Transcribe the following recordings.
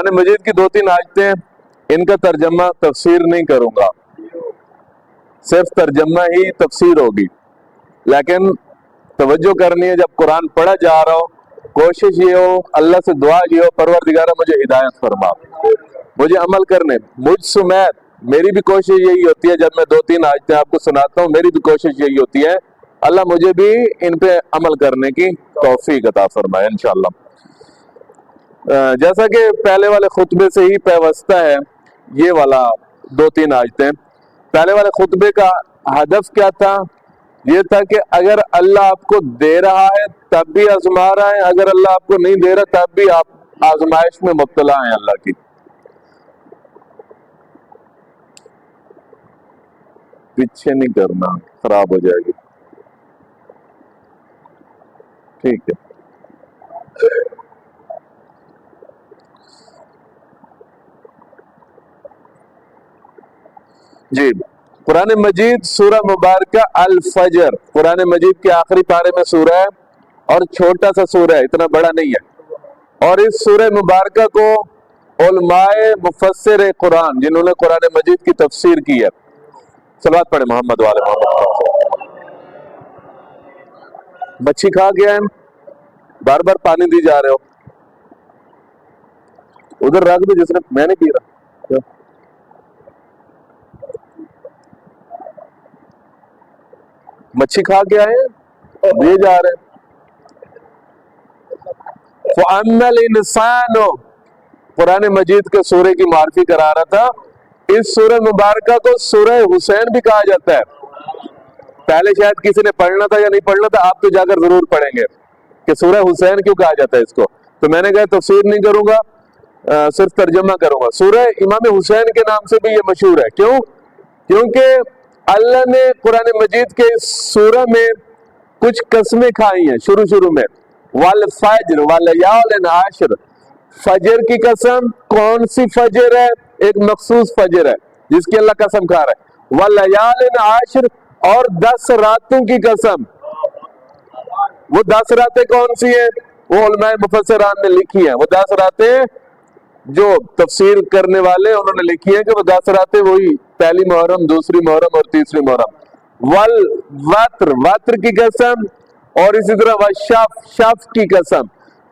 قرآن مجید کی 2-3 آیتیں، ان کا ترجمہ تفسیر نہیں کروں گا، صرف ترجمہ ہی تفسیر ہوگی، لیکن توجہ کرنی ہے جب قرآن پڑھا جا رہا ہو، کوشش یہ ہو، اللہ سے دعا یہ ہو، پروردگارہ مجھے ہدایت فرما، مجھے عمل کرنے، مجھ سمیت میری بھی کوشش یہی ہوتی ہے، جب میں 2-3 آیتیں آپ کو سناتا ہوں میری بھی کوشش یہی ہوتی ہے اللہ مجھے بھی ان پہ عمل کرنے کی توفیق عطا فرمائے انشاءاللہ۔ جیسا کہ پہلے والے خطبے سے ہی پیوستہ ہے یہ والا 2-3 آیتیں، پہلے والے خطبے کا ہدف کیا تھا؟ یہ تھا کہ اگر اللہ آپ کو دے رہا ہے تب بھی آزما رہا ہے، اگر اللہ آپ کو نہیں دے رہا تب بھی آپ آزمائش میں مبتلا ہیں اللہ کی۔ پیچھے نہیں کرنا، خراب ہو جائے گی، ٹھیک ہے۔ جی، قرآن مجید سورہ مبارکہ الفجر، قرآن مجید کے آخری پارے میں سورہ ہے اور چھوٹا سا سورہ ہے، اتنا بڑا نہیں ہے، اور اس سورہ مبارکہ کو علماء مفسر قرآن جنہوں نے قرآن مجید کی تفسیر کی ہے، صلوات پڑھے محمد والے محمد۔ مچھی کھا گیا ہے، بار بار پانی دی جا رہے ہو، ادھر رکھ دو، جس نے میں نے پی رہا، مچھی کھا کے آئے دیے جا رہے ہیں۔ فَأَمَّا الْإِنسَانُ، قرآن مجید کے سورہ کی معرفی کرا رہا تھا، اس سورہ مبارکہ کو سورہ حسین بھی کہا جاتا ہے۔ پہلے شاید کسی نے پڑھنا تھا یا نہیں پڑھنا تھا، آپ تو جا کر ضرور پڑھیں گے کہ سورہ حسین کیوں کہا جاتا ہے اس کو، تو میں نے کہا تفسیر نہیں کروں گا، صرف ترجمہ کروں گا۔ سورہ امام حسین کے نام سے بھی یہ مشہور ہے، کیوں؟ کیونکہ اللہ نے قرآن مجید کے اس سورہ میں کچھ قسمیں کھائی ہیں شروع میں، والفجر ولیال عشر، فجر کی قسم، کون سی فجر ہے؟ ایک مخصوص فجر ہے جس کی اللہ قسم کھا رہا ہے، ولیال عشر، اور 10 راتوں کی قسم۔ وہ 10 راتیں کون سی ہیں؟ وہ علماء مفسران نے لکھی ہیں، وہ 10 راتیں جو تفسیر کرنے والے انہوں نے لکھی ہیں کہ وہ 10 راتیں وہی پہلی محرم، دوسری محرم اور تیسری محرم۔ والوتر، وتر کی قسم، اور اسی طرح والشفع، شفع کی قسم۔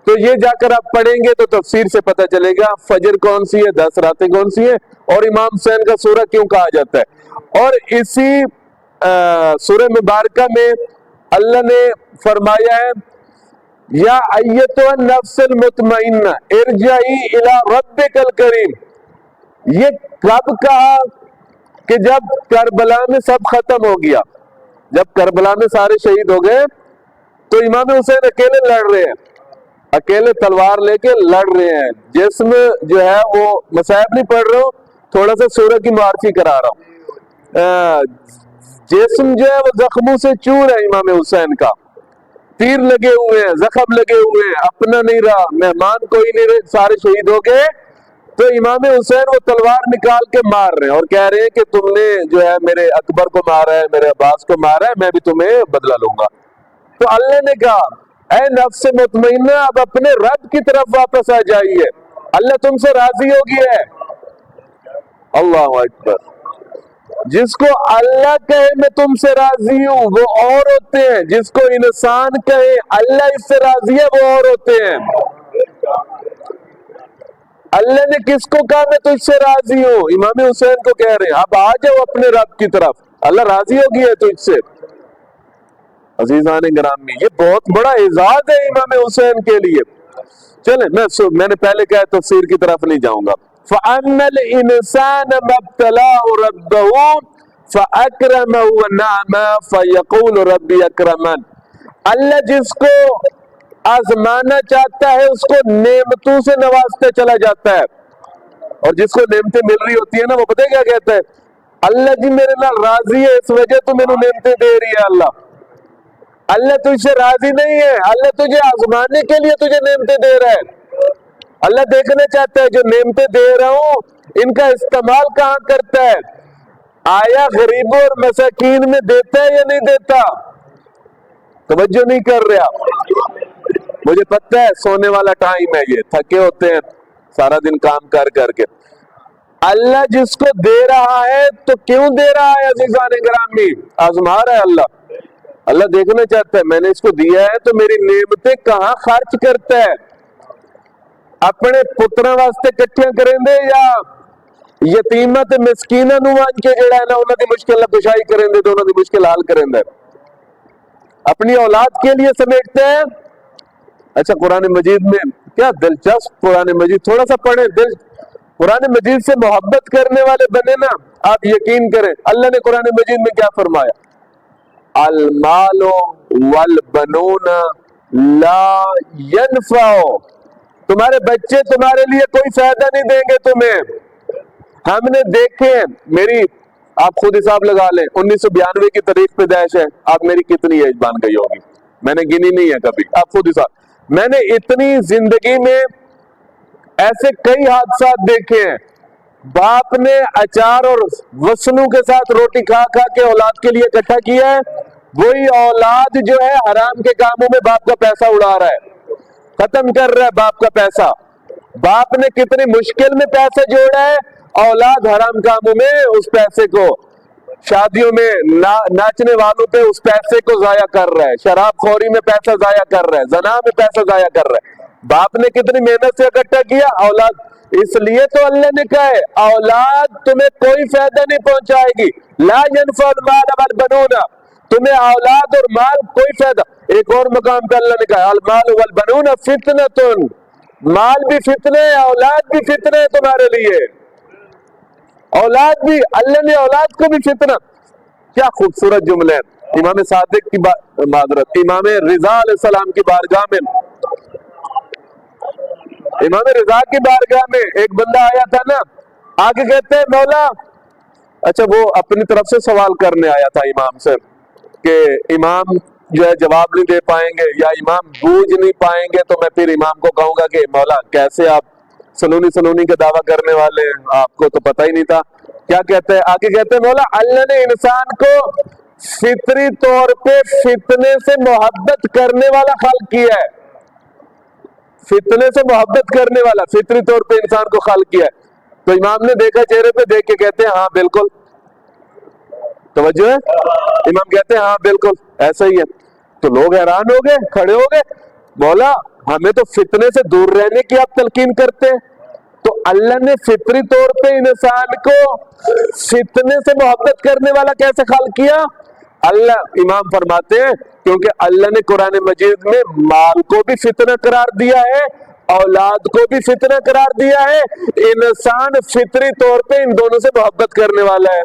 تو یہ جا کر آپ پڑھیں گے تو تفسیر سے پتہ چلے گا فجر کون سی ہے، 10 راتیں کون سی ہیں، اور امام حسین کا سورہ کیوں کہا جاتا ہے۔ اور اسی سورہ مبارکہ میں اللہ نے فرمایا ہے یا ایتھا النفس المطمئنہ ارجعی الی ربک الکریم۔ یہ کب کہا؟ کہ جب کربلا میں سب ختم ہو گیا، جب کربلا میں سارے شہید ہو گئے تو امام حسین اکیلے لڑ رہے ہیں، اکیلے تلوار لے کے لڑ رہے ہیں، جسم جو ہے وہ مصائب نہیں پڑھ رہا ہوں، تھوڑا سا سورہ کی معرفی کرا رہا ہوں۔ جسم جو ہے وہ زخموں سے چور ہے امام حسین کا، تیر لگے ہوئے ہیں، زخم لگے ہوئے ہیں، اپنا نہیں رہا، مہمان کوئی نہیں رہے، سارے شہید ہو گئے، تو امام حسین وہ تلوار نکال کے مار رہے ہیں اور کہہ رہے ہیں کہ تم نے جو ہے میرے اکبر کو مارا ہے، میرے عباس کو مارا ہے، میں بھی تمہیں بدلہ لوں گا۔ تو اللہ نے کہا اے نفس مطمئنہ، اب اپنے رب کی طرف واپس آ جائیے، اللہ تم سے راضی ہو گیا ہے۔ اللہ اکبر۔ جس کو اللہ کہے میں تم سے راضی ہوں وہ اور ہوتے ہیں، جس کو انسان کہے اللہ اس سے راضی ہے وہ اور ہوتے ہیں۔ اللہ نے کس کو کہا میں تجھ سے راضی ہوں؟ امام حسین کو کہہ رہے ہیں اب آ جاؤ اپنے رب کی طرف، اللہ راضی ہو گیا ہے تجھ سے۔ عزیزان گرامی، یہ بہت بڑا اعزاز ہے امام حسین کے لیے۔ چلیں میں نے پہلے کہا تفسیر کی طرف نہیں جاؤں گا۔ فَأَمَّا الْإِنسَانَ مَا ابْتَلَاهُ رَبُّهُ فَأَكْرَمَهُ وَنَعَمَهُ فَيَقُولُ رَبِّي أَكْرَمَنِ۔ اللہ جس کو آزمانا چاہتا ہے اس کو نعمتوں سے نوازتے چلا جاتا ہے، اور جس کو نعمتیں مل رہی ہوتی ہیں نا وہ پتہ کیا کہتا ہے؟ اللہ جی میرے نال راضی ہے، اس وجہ تو میرے نعمتیں دے رہی ہے۔ اللہ تجھ سے راضی نہیں ہے، اللہ تجھے آزمانے کے لیے تجھے نعمتیں دے رہا ہے۔ اللہ دیکھنا چاہتا ہے جو نعمتیں دے رہا ہوں ان کا استعمال کہاں کرتا ہے، آیا غریبوں اور مساکین میں دیتا ہے یا نہیں دیتا؟ توجہ نہیں کر رہا۔ مجھے پتہ ہے سونے والا ٹائم ہے، یہ تھکے ہوتے ہیں، सारा दिन काम कर करके। अल्लाह जिसको दे रहा है तो क्यों दे रहा है अज़ीज़ान गिरामी? आज़मा रहा है अल्लाह। अल्लाह देखना चाहता है मैंने इसको दिया है तो मेरी नेमतें कहां खर्च करता है। अपने पुत्रों वास्ते इकट्ठियां करेंदे या यतीमा ते मिस्कीना नूं आन के जिहड़ा है ना उन्हां दी मुश्किल कुशाई करेंदे तो उन्हां दी मुश्किल हल करेंदे। अपनी औलाद के लिए समेटते हैं। अच्छा, कुरान मजीद में क्या दिलचस्प, कुरान मजीद थोड़ा सा पढ़े, दिल कुरान मजीद से मोहब्बत करने वाले बने ना, आप यकीन करें अल्लाह ने कुरान मजीद में क्या फरमाया, अल मालो वल बनूना ला यनफाओ, तुम्हारे बच्चे तुम्हारे लिए कोई फायदा नहीं देंगे तुम्हें। हमने देखे, मेरी आप खुद हिसाब लगा लें, 1992 की तारीख पैदाइश है, आप मेरी कितनी एज बन गई होगी, मैंने गिनी नहीं है कभी, आप खुद हिसाब। मैंने इतनी जिंदगी में ऐसे कई हादसा देखे हैं, बाप ने अचार और वसनों के साथ रोटी खा खा के औलाद के लिए इकट्ठा किया है, वही औलाद जो है हराम के कामों में बाप का पैसा उड़ा रहा है, खत्म कर रहा है बाप का पैसा। बाप ने कितनी मुश्किल में पैसा जोड़ा है, औलाद हराम कामों में उस पैसे को, शादियों में नाचने वालों पे उस पैसे को जाया कर रहा है, शराब खोरी में पैसा जाया कर रहा है, जना में पैसा जाया कर रहा है। बाप ने कितनी मेहनत से इकट्ठा किया औलाद, इसलिए तो अल्लाह ने कहा है औलाद तुम्हें कोई फायदा नहीं पहुंचाएगी, ला यनफअल माल वल बनूना, तुम्हें औलाद और माल कोई फायदा। एक और मकाम पे अल्लाह ने कहा अल माल वल बनूना फितनतुन, माल भी फितने, औलाद भी फितने है तुम्हारे लिए, औलाद भी, अल्लाह ने औलाद को भी फितना। क्या खूबसूरत जुमले हैं। इमाम सादिक की मादरत, इमाम रिजा अलैहिस्सलाम की बारगाह में, इमाम रिजा की बारगाह में एक बंदा आया था ना, आगे कहते हैं मौला, अच्छा वो अपनी तरफ से सवाल करने आया था इमाम से कि इमाम जो है जवाब नहीं दे पाएंगे या इमाम बूझ नहीं पाएंगे तो मैं फिर इमाम को कहूंगा कि मौला कैसे आप सलोनी सलोनी का दावा करने वाले हैं, आपको तो पता ही नहीं था। क्या कहते हैं आगे, कहते हैं मौला अल्लाह ने इंसान को फितरी तौर पे फितने से मोहब्बत करने वाला खल्क किया है, फितने से मोहब्बत करने वाला फितरी तौर पे इंसान को खल्क किया है। तो इमाम ने देखा, चेहरे पे देख के कहते हैं हाँ बिल्कुल, तवज्जो है, इमाम कहते हैं हाँ बिल्कुल ऐसा ही है। तो लोग हैरान हो गए, खड़े हो गए, मौला हमें तो फितने से दूर रहने की आप तलकीन करते हैं, तो अल्लाह ने फितरी तौर पे इंसान को फितने से मोहब्बत करने वाला कैसे खल्क किया? अल्लाह, इमाम फरमाते हैं क्योंकि अल्लाह ने कुरान मजीद में माल को भी फितना करार दिया है, औलाद को भी फितना करार दिया है, इंसान फितरी तौर पे इन दोनों से मोहब्बत करने वाला है,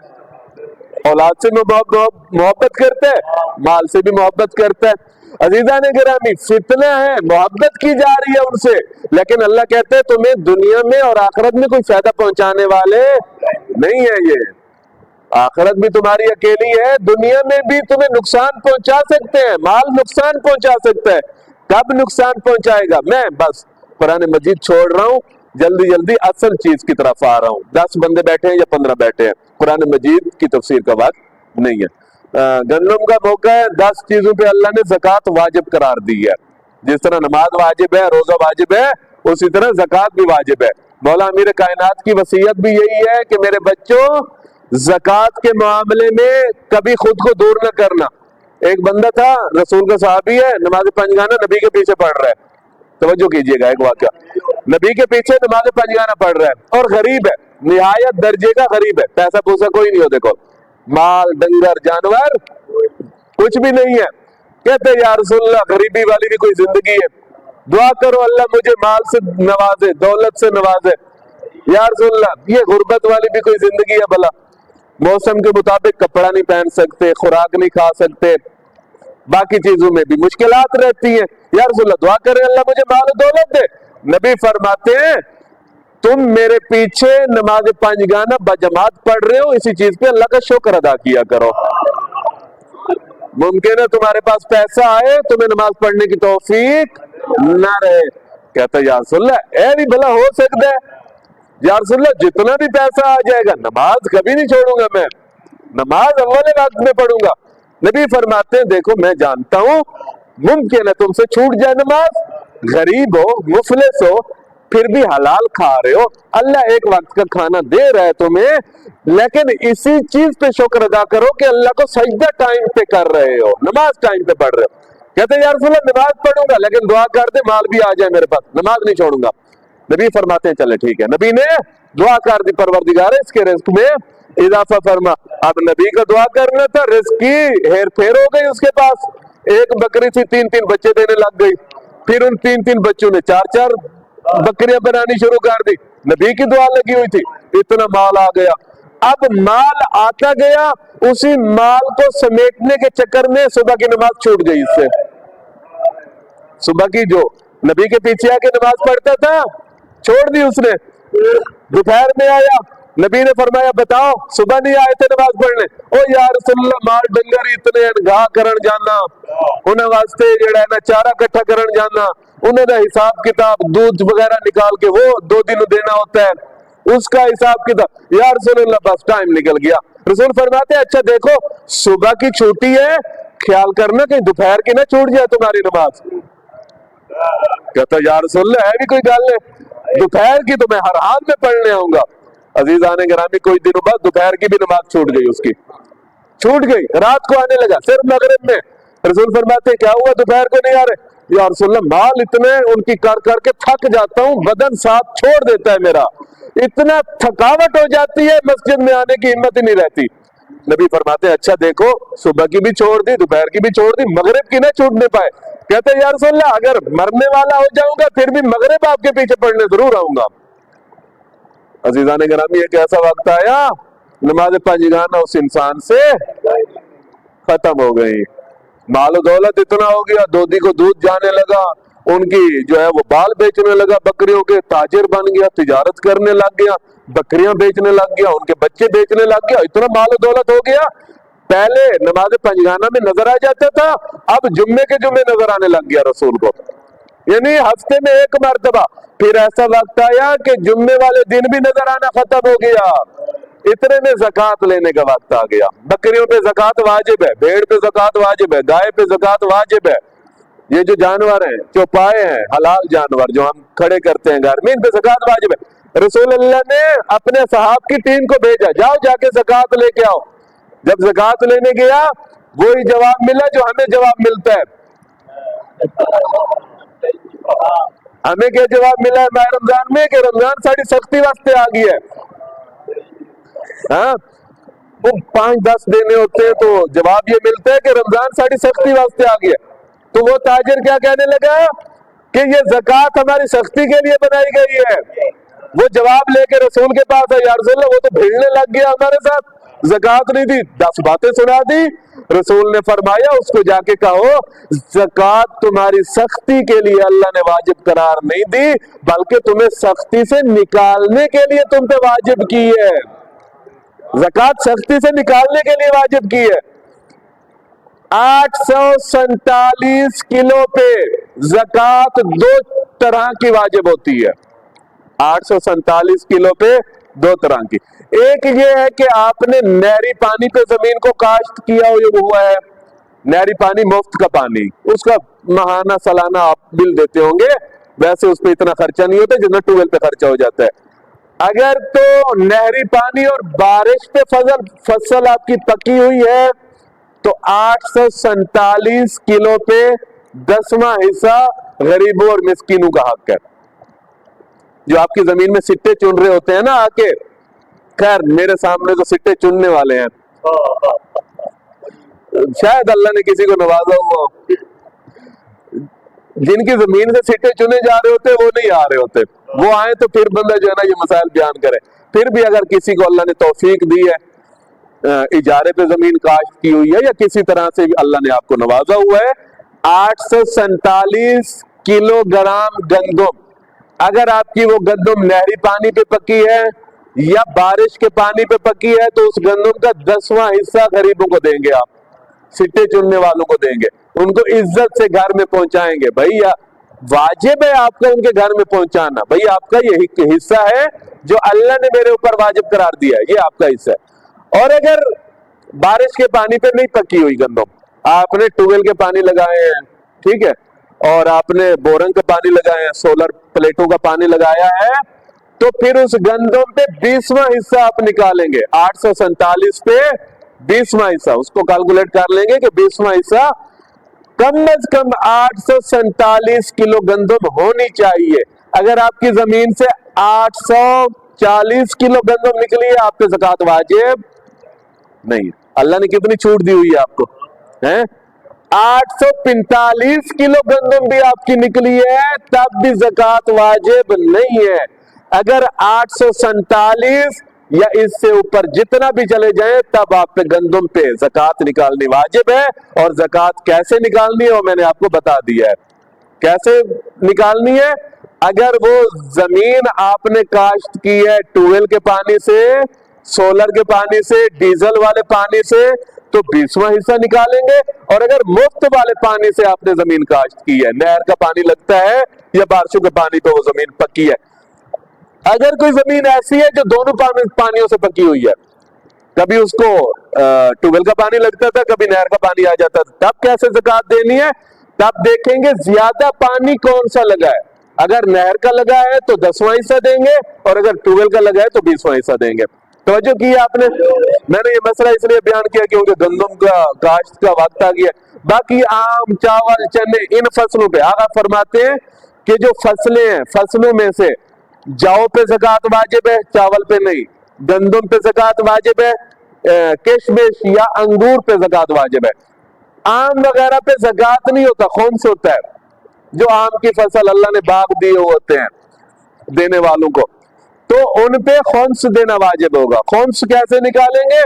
औलाद से मोहब्बत करता है, माल से भी मोहब्बत करता है। अजीज़ान गिरामी, फितना है, मोहब्बत की जा रही है उनसे, लेकिन अल्लाह कहते हैं तुम्हें दुनिया में और आखिरत में कोई फायदा पहुंचाने वाले नहीं है, ये आखिरत भी तुम्हारी अकेली है, दुनिया में भी तुम्हें नुकसान पहुंचा सकते हैं, माल नुकसान पहुंचा सकता है। कब नुकसान पहुंचाएगा? मैं बस कुरान मजीद छोड़ रहा हूं, जल्दी जल्दी असल चीज की तरफ आ रहा हूं। 10 बंदे बैठे हैं या 15 बैठे हैं, कुरान मजीद की तफसीर का वक्त नहीं है। गंदम का मौका है, 10 चीजों पे अल्लाह ने ज़कात वाजिब करार दी है। जिस तरह नमाज वाजिब है, रोजा वाजिब है, उसी तरह ज़कात भी वाजिब है। मौला अमीर कायनात की वसीयत भी यही है कि मेरे बच्चों ज़कात के मामले में कभी खुद को दूर न करना। एक बंदा था, रसूल का सहाबी है, नमाज पंजगाना नबी के पीछे पढ़ रहा है, तवज्जो कीजिएगा एक वाकया, नबी के पीछे नमाज पंजगाना पढ़ रहा है और गरीब है, निहायत दर्जे का गरीब है, पैसा पूसा कोई नहीं हो, देखो माल डंगर जानवर कुछ भी नहीं है। कहते या रसूलल्लाह गरीबी वाली भी कोई जिंदगी है, दुआ करो अल्लाह मुझे माल से नवाजे, दौलत से नवाजे। या रसूलल्लाह ये गुर्बत वाली भी कोई जिंदगी है भला? मौसम के मुताबिक कपड़ा नहीं पहन सकते, खुराक नहीं खा सकते, बाकी चीजों में भी मुश्किलात रहती है। या रसूलल्लाह दुआ करें अल्लाह मुझे माल दौलत दे। नबी फरमाते हैं तुम मेरे पीछे नमाज पंजगाना बजमात पढ़ रहे हो, इसी चीज पे अल्लाह का शुक्र अदा किया करो। मुमकिन है तुम्हारे पास पैसा आए, तुम्हें नमाज पढ़ने की तौफीक ना रहे। कहता या रसूलल्लाह ऐ भी भला हो सकता है? या रसूलल्लाह जितना भी पैसा आ जाएगा नमाज कभी नहीं छोड़ूंगा, मैं नमाज अव्वल वक्त में पढ़ूंगा। नबी फरमाते हैं देखो मैं जानता हूं मुमकिन है तुमसे छूट जाए नमाज, गरीब हो, मुफलिस हो, फिर भी हलाल खा रहे हो, अल्लाह एक वक्त का खाना दे रहा है तुम्हें, लेकिन इसी चीज पे शुक्र अदा करो कि अल्लाह को सजदा टाइम पे कर रहे हो, नमाज टाइम पे पढ़ रहे हो। कहते हैं यार रसूल अल्लाह नमाज पढ़ूंगा लेकिन दुआ कर दे माल भी आ जाए मेरे पास, नमाज नहीं छोड़ूंगा। नबी फरमाते हैं चले ठीक है। नबी ने दुआ कर दी, परवरदिगार इसके रिस्क में इजाफा फरमा। अब नबी का दुआ करना था, रिस्क की हेर फेर हो गई उसके पास। एक बकरी थी, 3-3 बच्चे देने लग गई, फिर उन 3-3 बच्चों ने 4-4 बकरियां बनानी शुरू कर दी। नबी की दुआ लगी हुई थी, इतना माल आ गया। अब माल आता गया, उसी माल को समेटने के चक्कर में सुबह की नमाज छूट गई इससे। सुबह की जो नबी के पीछे आके नमाज पढ़ता था छोड़ दी उसने। दोपहर में आया, नबी ने फरमाया बताओ सुबह नहीं आए थे नमाज पढ़ने? ओ यार रसूलल्लाह माल डंगर इतने घा करन जाना, उन्हें वास्ते जेड़ा है ना चारा इकट्ठा करन जाना, उन्हें दा हिसाब किताब दूध वगैरह निकाल के वो 2 दिन देना होता है, उसका हिसाब किताब। यार रसूलल्लाह बस टाइम निकल गया। रसूल फरमाते अच्छा देखो सुबह की छुट्टी है, ख्याल करना कहीं दोपहर की ना छूट जाए तुम्हारी नमाज। कहता यार रसूलल्लाह है भी कोई गल है, दोपहर की तो मैं हर हाल में पढ़ने आऊंगा। अजीज आने गिरामी कुछ दिनों बाद दोपहर की भी नमाज छूट गई, उसकी छूट गई। रात को आने लगा सिर्फ मगरिब में। रसूल फरमाते क्या हुआ दोपहर को नहीं आ रहे? या रसूलल्लाह माल इतने उनकी कर करके थक जाता हूँ, बदन साथ छोड़ देता है मेरा, इतना थकावट हो जाती है मस्जिद में आने की हिम्मत ही नहीं रहती। नबी फरमाते अच्छा देखो सुबह की भी छोड़ दी, दोपहर की भी छोड़ दी, मगरिब की ना छूटने पाए। कहते या रसूलल्लाह अगर मरने वाला हो जाऊंगा फिर भी मगरिब आपके पीछे पढ़ने जरूर आऊंगा। अजीजान गिरामी एक ऐसा वक्त आया नमाज पंजगाना उस इंसान से खत्म हो गई। माल दौलत इतना हो गया, दोधी को दूध जाने लगा, उनकी जो है वो बाल बेचने लगा, बकरियों के ताजिर बन गया, तिजारत करने लग गया, बकरियां बेचने लग गया, उनके बच्चे बेचने लग गया, इतना माल दौलत हो गया। पहले नमाज पंजगाना में नजर आ जाता था, अब जुम्मे के जुम्मे नजर आने लग गया रसूल को, यानी हफ्ते में एक मर्तबा। फिर ऐसा वक्त आया कि जुम्मे वाले दिन भी नजर आना खत्म हो गया, इतने में ज़कात लेने का वक्त आ गया। बकरियों पे ज़कात वाजिब है, भेड़ पे ज़कात वाजिब है, गाय पे ज़कात वाजिब है। ये जो जानवर हैं चौपाए हैं हलाल जानवर जो हम खड़े करते हैं घर में, इन पे ज़कात वाजिब है। रसूल अल्लाह ने अपने सहाब की टीम को भेजा जाओ जाके ज़कात लेके आओ। जब ज़कात लेने गया वही जवाब मिला जो हमें जवाब मिलता है। हमें क्या जवाब मिला है माह रमजान में कि रमजान साड़ी सख्ती वास्ते आ गई है। हाँ वो 5-10 देने होते हैं तो जवाब ये मिलता है कि रमजान साड़ी सख्ती वास्ते आ गई है। तो वो ताजिर क्या कहने लगा कि ये ज़कात हमारी सख्ती के लिए बनाई गई है। वो जवाब लेके रसूल के पास है, या रसूल वो तो भिड़ने लग गया हमारे साथ, ज़कात नहीं दी, 10 बातें सुना दी। रसूल ने फरमाया उसको जाके कहो ज़कात तुम्हारी सख्ती के लिए अल्लाह ने वाजिब करार नहीं दी, बल्कि तुम्हें सख्ती से निकालने के लिए तुम पे वाजिब की है। ज़कात सख्ती से निकालने के लिए वाजिब की है। 847 किलो पे ज़कात 2 तरह की वाजिब होती है। 847 किलो पे 2 तरह की। एक ये है कि आपने नहरी पानी पे जमीन को काश्त किया हुआ है, नहरी पानी मुफ्त का पानी, उसका महाना सालाना आप बिल देते होंगे, वैसे उस पर इतना खर्चा नहीं होता जितना ट्यूबवेल पे खर्चा हो जाता है। अगर तो नहरी पानी और बारिश पे फसल आपकी पकी हुई है तो 847 किलो पे 10वां हिस्सा गरीबों और मिस्कीनों का हक है। जो आपकी जमीन में सिट्टे चुन रहे होते हैं ना आके, खैर मेरे सामने तो सिट्टे चुनने वाले हैं, शायद अल्लाह ने किसी को नवाजा हुआ, जिनकी जमीन से सिट्टे चुने जा रहे होते वो नहीं आ रहे होते, वो आए तो फिर बंदा जो है ना ये मसाइल बयान करे। फिर भी अगर किसी को अल्लाह ने तौफीक दी है, इजारे पे जमीन काश्त की हुई है या किसी तरह से भी अल्लाह ने आपको नवाजा हुआ है, 847 किलोग्राम गंदम, अगर आपकी वो गंदम नहरी पानी पे पकी है या बारिश के पानी पे पकी है तो उस गंदम का 10वां हिस्सा गरीबों को देंगे, आप सिट्टे चुनने वालों को देंगे, उनको इज्जत से घर में पहुंचाएंगे। भैया वाजिब है आपका उनके घर में पहुंचाना, भैया आपका यही हिस्सा है जो अल्लाह ने मेरे ऊपर वाजिब करार दिया है, ये आपका हिस्सा है। और अगर बारिश के पानी पे नहीं पकी हुई गंदम, आपने ट्यूबवेल के पानी लगाए हैं, ठीक है, اور آپ نے بورنگ کا پانی لگایا ہے, سولر پلیٹوں کا پانی لگایا ہے, تو پھر اس گندم پہ 20واں حصہ آپ نکالیں گے. 847 پہ 20واں حصہ, اس کو کیلکولیٹ کر لیں گے کہ 20واں حصہ کم از کم 847 کلو گندم ہونی چاہیے. اگر آپ کی زمین سے 840 کلو گندم نکلی ہے, آپ پہ زکوٰۃ واجب نہیں. اللہ نے کتنی چھوٹ دی ہوئی ہے آپ کو, 845 کلو گندم بھی آپ کی نکلی ہے تب بھی زکوٰۃ واجب نہیں ہے. اگر 847 یا اس سے اوپر جتنا بھی چلے جائیں تب آپ پہ گندم پہ زکوٰۃ نکالنی واجب ہے. اور زکوٰۃ کیسے نکالنی ہے وہ میں نے آپ کو بتا دیا ہے. کیسے نکالنی ہے؟ اگر وہ زمین آپ نے کاشت کی ہے ٹیوب ویل کے پانی سے, سولر کے پانی سے, ڈیزل والے پانی سے, تو 20واں حصہ نکالیں گے. اور اگر مفت والے پانی سے آپ نے زمین کاشت کی ہے, نہر کا پانی لگتا ہے یا بارشوں کے پانی پہ وہ زمین پکی ہے, اگر کوئی زمین ایسی ہے جو دونوں پانیوں سے پکی ہوئی ہے, کبھی اس کو ٹیوب ویل کا پانی لگتا تھا, کبھی نہر کا پانی آ جاتا تھا, تب کیسے زکوٰۃ دینی ہے؟ تب دیکھیں گے زیادہ پانی کون سا لگا ہے. اگر نہر کا لگا ہے تو 10واں حصہ دیں گے, اور اگر ٹیوب ویل کا لگا ہے تو 20واں حصہ دیں گے. توجہ کی آپ نے؟ میں نے یہ مسئلہ اس لیے بیان کیا کیونکہ گندم کا کاشت کا وقت آ گیا. باقی آم, چاول, چنے, ان فصلوں پہ آقا فرماتے ہیں کہ جو فصلیں ہیں, فصلوں میں سے جاؤ پہ زکوٰۃ واجب ہے, چاول پہ نہیں. گندم پہ زکوٰۃ واجب ہے, کشمش یا انگور پہ زکوٰۃ واجب ہے. آم وغیرہ پہ زکوٰۃ نہیں ہوتا, خمس ہوتا ہے. جو آم کی فصل اللہ نے باغ دیے ہوتے ہیں دینے والوں کو, تو ان پہ خمس دینا واجب ہوگا. خمس کیسے نکالیں گے؟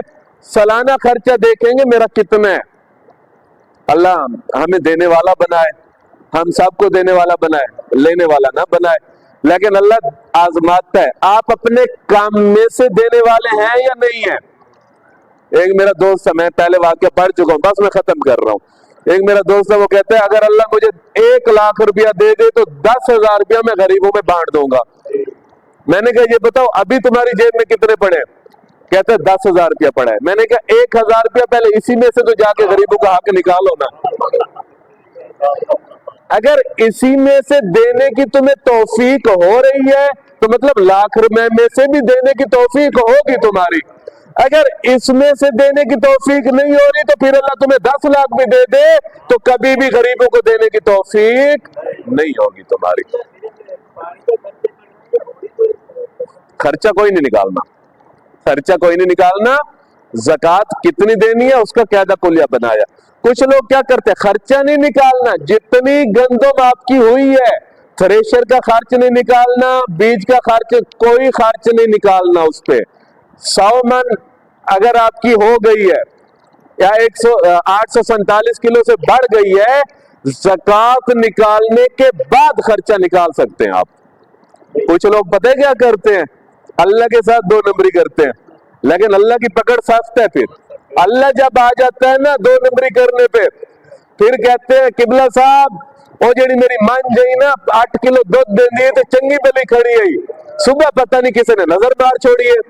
سالانہ خرچہ دیکھیں گے میرا کتنا ہے. اللہ ہمیں دینے والا بنائے, ہم سب کو دینے والا بنائے, لینے والا نہ بنائے. لیکن اللہ آزماتا ہے آپ اپنے کام میں سے دینے والے ہیں یا نہیں ہیں. ایک میرا دوست ہے, میں پہلے واقعہ پڑھ چکا ہوں, بس میں ختم کر رہا ہوں. ایک میرا دوست ہے, وہ کہتا ہے اگر اللہ مجھے 1 لاکھ روپیہ دے دے تو 10,000 روپیہ میں غریبوں میں بانٹ دوں گا. میں نے کہا یہ بتاؤ ابھی تمہاری جیب میں کتنے پڑے؟ کہتا ہے 10,000 روپیہ پڑا ہے. میں نے کہا 1,000 روپیہ پہلے اسی میں سے تو جا کے غریبوں کا حق نکالو نا. اگر اسی میں سے دینے کی تمہیں توفیق ہو رہی ہے تو مطلب لاکھ روپے میں سے بھی دینے کی توفیق ہوگی تمہاری. اگر اس میں سے دینے کی توفیق نہیں ہو رہی تو پھر اللہ تمہیں 10 لاکھ بھی دے دے تو کبھی بھی غریبوں کو دینے کی توفیق نہیں ہوگی تمہاری. خرچہ کوئی نہیں نکالنا, خرچہ کوئی نہیں نکالنا. زکوٰۃ کتنی دینی ہے اس کا قاعدہ کلیہ بنایا. کچھ لوگ کیا کرتے ہیں, خرچہ نہیں نکالنا, جتنی گندم آپ کی ہوئی ہے تھریشر کا خرچ نہیں نکالنا, بیج کا خرچ, کوئی خرچ نہیں نکالنا. اس پہ 100 من اگر آپ کی ہو گئی ہے یا 847 کلو سے بڑھ گئی ہے, زکوٰۃ نکالنے کے بعد خرچہ نکال سکتے ہیں آپ. کچھ لوگ پتہ کیا کرتے ہیں, اللہ کے ساتھ 2 نمبری کرتے ہیں, لیکن اللہ کی پکڑ سخت ہے. پھر اللہ جب آ جاتا ہے نا 2 نمبری کرنے پہ, پھر کہتے ہیں قبلہ صاحب وہ جڑی میری مان جئی نا 8 کلو دودھ دینی تے چنگی بلی کھڑی ہے, صبح پتہ نہیں کسی نے نظر باہر چھوڑی ہے.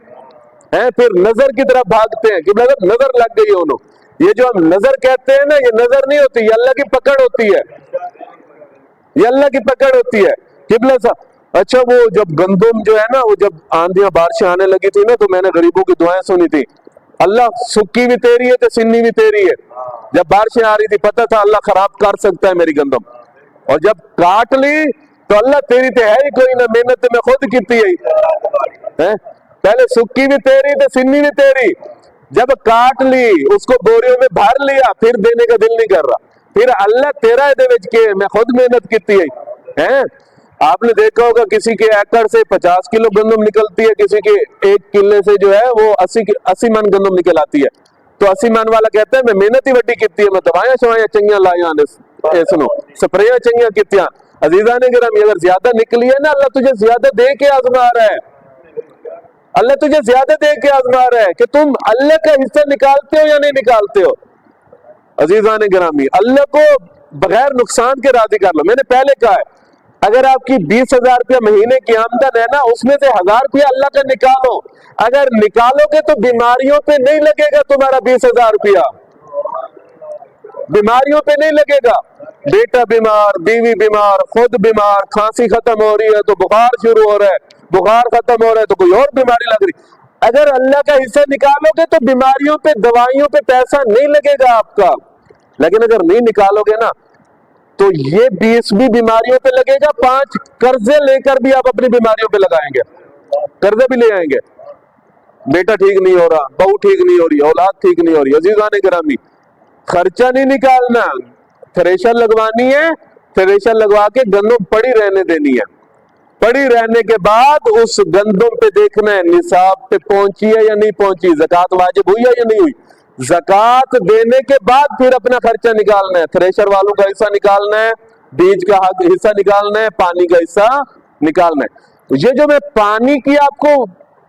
پھر نظر کی طرف بھاگتے ہیں کہ نظر لگ گئی انہوں. یہ جو ہم نظر کہتے ہیں نا, یہ نظر نہیں ہوتی, یہ اللہ کی پکڑ ہوتی ہے, یہ اللہ کی پکڑ ہوتی ہے. قبلہ صاحب اچھا وہ جب گندم جو ہے نا, وہ جب آندھیاں بارشیں آنے لگی تھی نا تو میں نے غریبوں کی دعائیں سنی تھی. اللہ سکی بھی تیری ہے تو سنی بھی تیری ہے. جب بارشیں آ رہی تھی پتہ تھا اللہ خراب کر سکتا ہے میری گندم, اور جب کاٹ لی تو اللہ تیری تو ہے ہی کوئی نہ, محنت میں خود کیتی ہے. پہلے سکی بھی تیری تو سنی بھی تیری, جب کاٹ لی اس کو بوریوں میں بھر لیا پھر دینے کا دل نہیں کر رہا. پھر اللہ تیرا ہے میں خود محنت کیتی ہے. آپ نے دیکھا ہوگا کسی کے ایکڑ سے 50 کلو گندم نکلتی ہے, کسی کے 1 کلے سے جو ہے وہ 80 من گندم نکل آتی ہے. تو 80 من والا کہتا ہے میں محنت ہی وڈی کیتی ہے, میں دوائیاں شوائیاں چنگیاں لائیاں نے سنو سپریاں چنگیاں کیتیاں. عزیزان گرامی اگر زیادہ نکلی ہے نا, اللہ تجھے زیادہ دے کے آزما رہا ہے, اللہ تجھے زیادہ دے کے آزما رہا ہے کہ تم اللہ کا حصہ نکالتے ہو یا نہیں نکالتے ہو. عزیزان گرامی اللہ کو بغیر نقصان کے راضی کر لو. میں نے پہلے کہا ہے اگر آپ کی 20,000 روپیہ مہینے کی آمدن ہے نا, اس میں سے 1,000 روپیہ اللہ کا نکالو. اگر نکالو گے تو بیماریوں پہ نہیں لگے گا تمہارا 20,000 روپیہ. बीमारियों पे नहीं लगेगा। बेटा बीमार, बीवी बीमार, खुद बीमार, खांसी खत्म हो रही है तो बुखार शुरू हो रहा है, बुखार खत्म हो रहा है तो कोई और बीमारी लग रही। अगर अल्लाह का हिस्सा निकालोगे तो बीमारियों पे, दवाइयों पे पैसा नहीं लगेगा आपका। लेकिन अगर नहीं निकालोगे ना तो ये 20 भी बीमारियों पे लगेगा, 5 कर्जे लेकर भी आप अपनी बीमारियों पे लगाएंगे, कर्जे भी ले आएंगे। बेटा ठीक नहीं हो रहा, बहू ठीक नहीं हो रही, औलाद ठीक नहीं हो रही। अजीजान गिरामी, खर्चा नहीं निकालना, थ्रेशर लगवानी है, थ्रेशर लगवा के गंदम पड़ी रहने देनी है। पड़ी रहने के बाद उस गंदम पे देखना है निसाब पे पहुंची है या नहीं पहुंची, ज़कात वाजिब हुई है या नहीं हुई। ज़कात देने के बाद फिर अपना खर्चा निकालना है, थ्रेशर वालों का हिस्सा निकालना है, बीज का हिस्सा निकालना है, पानी का हिस्सा निकालना है। ये जो मैं पानी की आपको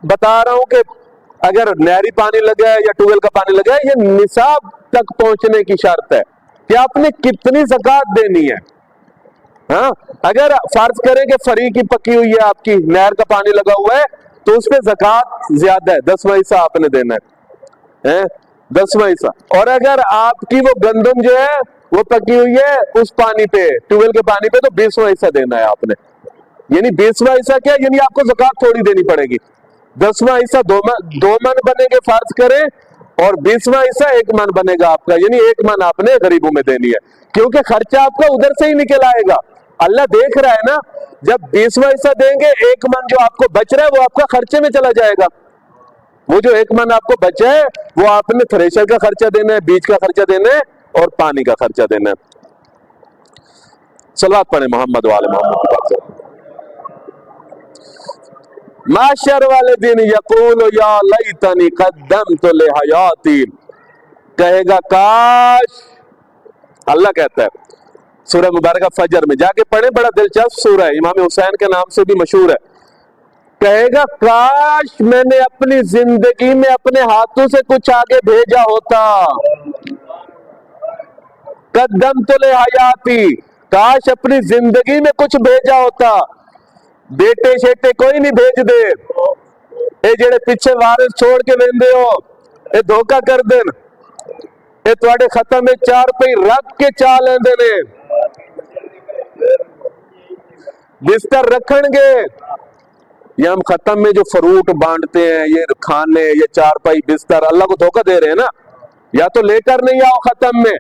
बता रहा हूं कि अगर नहरी पानी लगा है या ट्यूबवेल का पानी लगा है, ये निसाब तक पहुंचने की शर्त है कि आपने कितनी ज़कात देनी है। हाँ, अगर फर्ज करें कि फरी की पकी हुई है, आपकी नहर का पानी लगा हुआ है, तो उस पे ज़कात ज्यादा है, 10वां हिस्सा आपने देना है, 10वां हिस्सा। और अगर आपकी वो गंदम जो है वो पकी हुई है उस पानी पे, ट्यूबवेल के पानी पे, तो 20वां हिस्सा देना है आपने। यानी 20वां हिस्सा क्या, यानी आपको ज़कात थोड़ी देनी पड़ेगी। 10वां हिस्सा 2 मन बनेंगे फर्ज करें, और 20वां हिस्सा 1 मन बनेगा आपका, यानी 1 मन आपने गरीबों में देनी है, क्योंकि खर्चा आपका उधर से ही निकल आएगा। अल्लाह देख रहा है ना, जब 20वां हिस्सा देंगे 1 मन जो आपको बच रहा है वो आपका खर्चे में चला जाएगा। वो जो 1 मन आपको बचा है वो आपने थ्रेशर का खर्चा देना है, बीज का खर्चा देना है और पानी का खर्चा देना है। सलावत पढ़े मोहम्मद वाले मोहम्मद की बात से। माशर वाले दिन यकूल या लैतनी कद्दमतु लिहयाती, कहेगा काश, अल्लाह कहता है सूरह मुबारक फजर में, जाके पढ़े, बड़ा दिलचस्प सूरह है, इमाम हुसैन के नाम से भी मशहूर है। कहेगा काश मैंने अपनी जिंदगी में अपने हाथों से कुछ आगे भेजा होता। कद्दमतु लिहयाती, काश अपनी जिंदगी में कुछ भेजा होता। बेटे शेटे कोई नहीं भेज दे, ये जेड़े पीछे वारिस छोड़ के वेंदे हो, ये धोखा कर देन, ये तुहाडे खत्म में 4 रुपए रख के चा लेंदे ने, बिस्तर रखणगे। ये हम खत्म में जो फ्रूट बांटते हैं, ये खाने, ये 4 रुपए बिस्तर, अल्लाह को धोखा दे रहे हैं ना। या तो लेकर नहीं आओ खत्म में,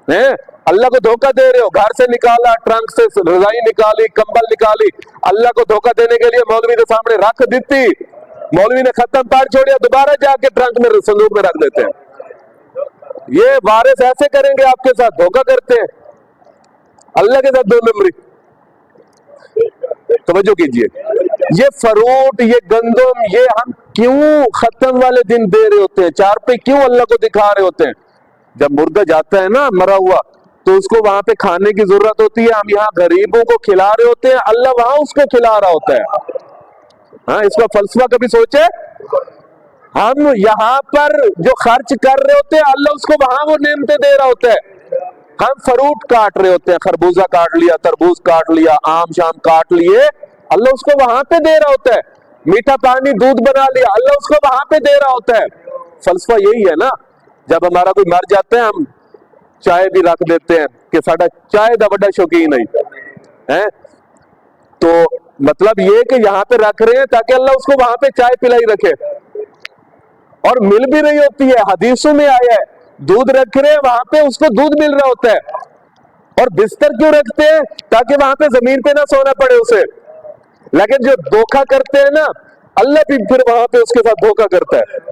हैं, अल्लाह को धोखा दे रहे हो। घर से निकाला, ट्रंक से रजाई निकाली, कंबल निकाली, अल्लाह को धोखा देने के लिए मौलवी के सामने रख दी, मौलवी ने खत्म पढ़ छोड़ा, दोबारा जाके ट्रंक में, संदूक में रख देते हैं। ये वारिस ऐसे करेंगे आपके साथ, धोखा करते हैं अल्लाह के साथ 2 नंबरी। तवज्जो कीजिए, ये फ्रूट, ये गंदम, ये हम क्यों खत्म वाले दिन दे रहे होते हैं, 4 रुपए क्यों अल्लाह को दिखा रहे होते हैं। जब मुर्दा जाता है ना मरा हुआ, तो उसको वहां पे खाने की जरूरत होती है, हम यहाँ गरीबों को खिला रहे होते हैं, अल्लाह वहां उसको खिला रहा होता है। हाँ, इसका फलसफा कभी सोचे, हम यहाँ पर जो खर्च कर रहे होते हैं अल्लाह उसको वहां वो नेमतें दे रहा होता है। हम फ्रूट काट रहे होते हैं, खरबूजा काट लिया, तरबूज काट लिया, आम शाम काट लिए, अल्लाह उसको वहां पे दे रहा होता है। मीठा पानी, दूध बना लिया, अल्लाह उसको वहां पे दे रहा होता है। फलसफा यही है ना। जब हमारा कोई मर जाता है हम चाय भी रख देते हैं कि साडा चाय दा बड़ा शौकीन है, तो मतलब ये कि यहाँ पे रख रहे हैं ताकि अल्लाह उसको वहां पे चाय पिलाई रखे, और मिल भी रही होती है। हदीसों में आया है, दूध रख रहे हैं वहां पे उसको दूध मिल रहा होता है। और बिस्तर क्यों रखते हैं, ताकि वहां पे जमीन पे ना सोना पड़े उसे। लेकिन जो धोखा करते हैं ना, अल्लाह भी फिर वहां पे उसके साथ धोखा करता है।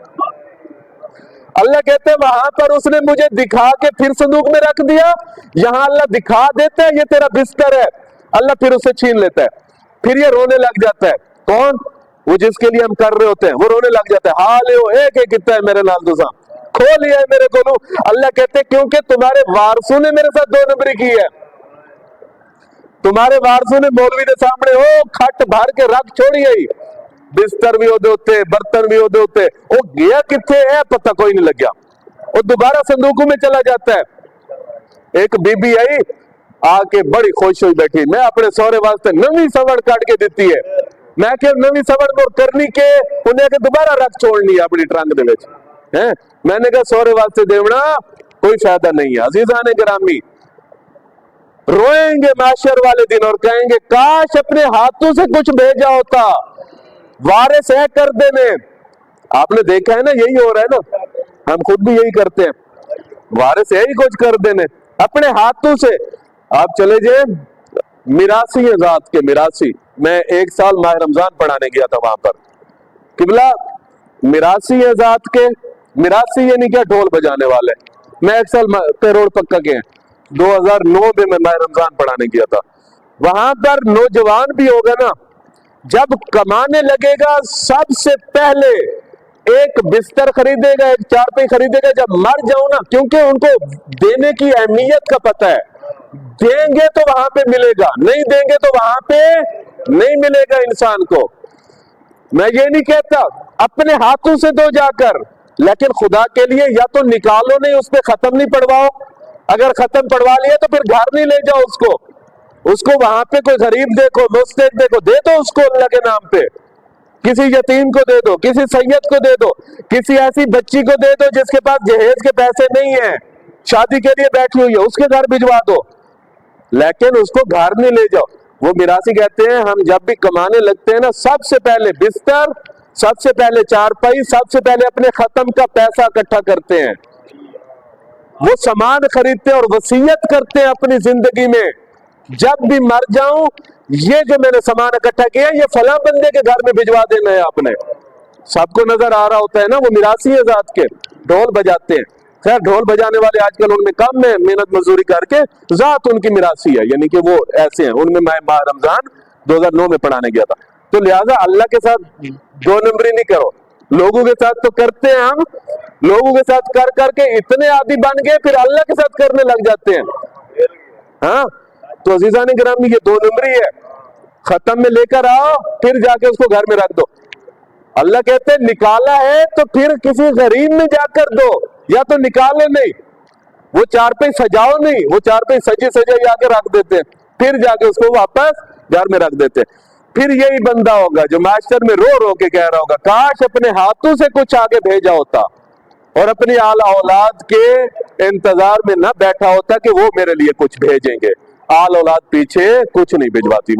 अल्लाह कहते हैं वहां पर उसने मुझे दिखा के फिर संदूक में रख दिया, यहां अल्लाह दिखा देता है ये तेरा बिस्तर है, अल्लाह फिर उसे छीन लेता है। फिर ये रोने लग जाता है। कौन? वो जिसके लिए हम कर रहे होते हैं, वो रोने लग जाता है, हाल एक कितना है मेरे नाल तुसा खो लिया है मेरे को। अल्लाह कहते हैं क्योंकि तुम्हारे वारसों ने मेरे साथ 2 नंबरी की है। तुम्हारे वारसों ने मौलवी के सामने ओ खट भर के रख छोड़ी है, बिस्तर भी ओदे होते, बर्तन भी ओदे होते, वो गया किथे है पता कोई नहीं लग गया, वो दोबारा संदूकों में चला जाता है। एक बीबी आई आके बड़ी खुश हुई बैठी, मैं अपने सौरे वास्ते नवी सवड़ काट के देती है। मैं क्या नवी सवड़ को करनी के उन्हें के दोबारा रख छोड़नी है अपनी ट्रंक दे विच है। मैंने कहा सौरे वास्ते देवना कोई फायदा नहीं है। अजीजान गिरामी, रोएंगे माशर वाले दिन और कहेंगे काश अपने हाथों से कुछ भेजा होता, वारिस है कर देने। आपने देखा है ना, यही हो रहा है ना, हम खुद भी यही करते हैं, वारिस है ही कुछ कर देने अपने हाथों से। आप चले जाए मिरासी है जात के, मिरासी, मैं एक साल माह रमजान पढ़ाने गया था वहां पर, किबला मिरासी है जात के, मिरासी यानी क्या, ढोल बजाने वाले। मैं एक साल पेरोड़ पक्का के 2009 में मैं माह रमजान पढ़ाने गया था। वहां पर नौजवान भी होगा ना, जब कमाने लगेगा सबसे पहले एक बिस्तर खरीदेगा, एक चारपाई खरीदेगा जब मर जाऊं ना, क्योंकि उनको देने की अहमियत का पता है। देंगे तो वहां पे मिलेगा, नहीं देंगे तो वहां पे नहीं मिलेगा इंसान को। मैं ये नहीं कहता अपने हाथों से दो जाकर, लेकिन खुदा के लिए या तो निकालो नहीं, उस पर खत्म नहीं पड़वाओ, अगर खत्म पड़वा लिया तो फिर घर नहीं ले जाओ उसको वहां पे कोई गरीब देखो, मुस्तहिक देखो, दे दो उसको अल्लाह के नाम पे, किसी यतीम को दे दो, किसी सैयद को दे दो, किसी ऐसी बच्ची को दे दो जिसके पास जहेज के पैसे नहीं है, शादी के लिए बैठी हुई है, उसके घर भिजवा दो, लेकिन उसको घर नहीं ले जाओ। वो मिरासी कहते हैं हम जब भी कमाने लगते हैं ना, सबसे पहले बिस्तर, सबसे पहले चारपाई, सबसे पहले अपने खत्म का पैसा इकट्ठा करते हैं, वो सामान खरीदते हैं और वसीयत करते हैं अपनी जिंदगी में, जब भी मर जाऊं ये जो मैंने सामान इकट्ठा किया ये फला बंदे के घर में भिजवा देना है आपने। सबको नजर आ रहा होता है ना, वो मिरासी है जात के, ढोल बजाते हैं। खैर ढोल बजाने वाले आजकल उनमें कम है, मेहनत मजदूरी करके जात उनकी मिरासी है, यानी कि वो ऐसे हैं। उनमें मैं माह रमजान 2009 में पढ़ाने गया था। तो लिहाजा अल्लाह के साथ दो नंबरी नहीं करो। लोगों के साथ तो करते हैं हम, लोगों के साथ कर करके इतने आदी बन गए फिर अल्लाह के साथ करने लग जाते हैं। हाँ, तो अजीजान गिरामी ये दो नंबरी है, खत्म में लेकर आओ फिर जाके उसको घर में रख दो। अल्लाह कहते हैं निकाला है तो फिर किसी गरीब में जाकर दो, या तो निकाले नहीं, वो चारपाई सजाओ नहीं, वो चारपाई सजी सजाई आके रख देते हैं, फिर जाके उसको वापस घर में रख देते हैं। फिर यही बंदा होगा जो मास्टर में रो रो के कह रहा होगा काश अपने हाथों से कुछ आगे भेजा होता और अपनी आला औलाद के इंतजार में न बैठा होता कि वो मेरे लिए कुछ भेजेंगे। आल औलाद पीछे कुछ नहीं भिजवाती।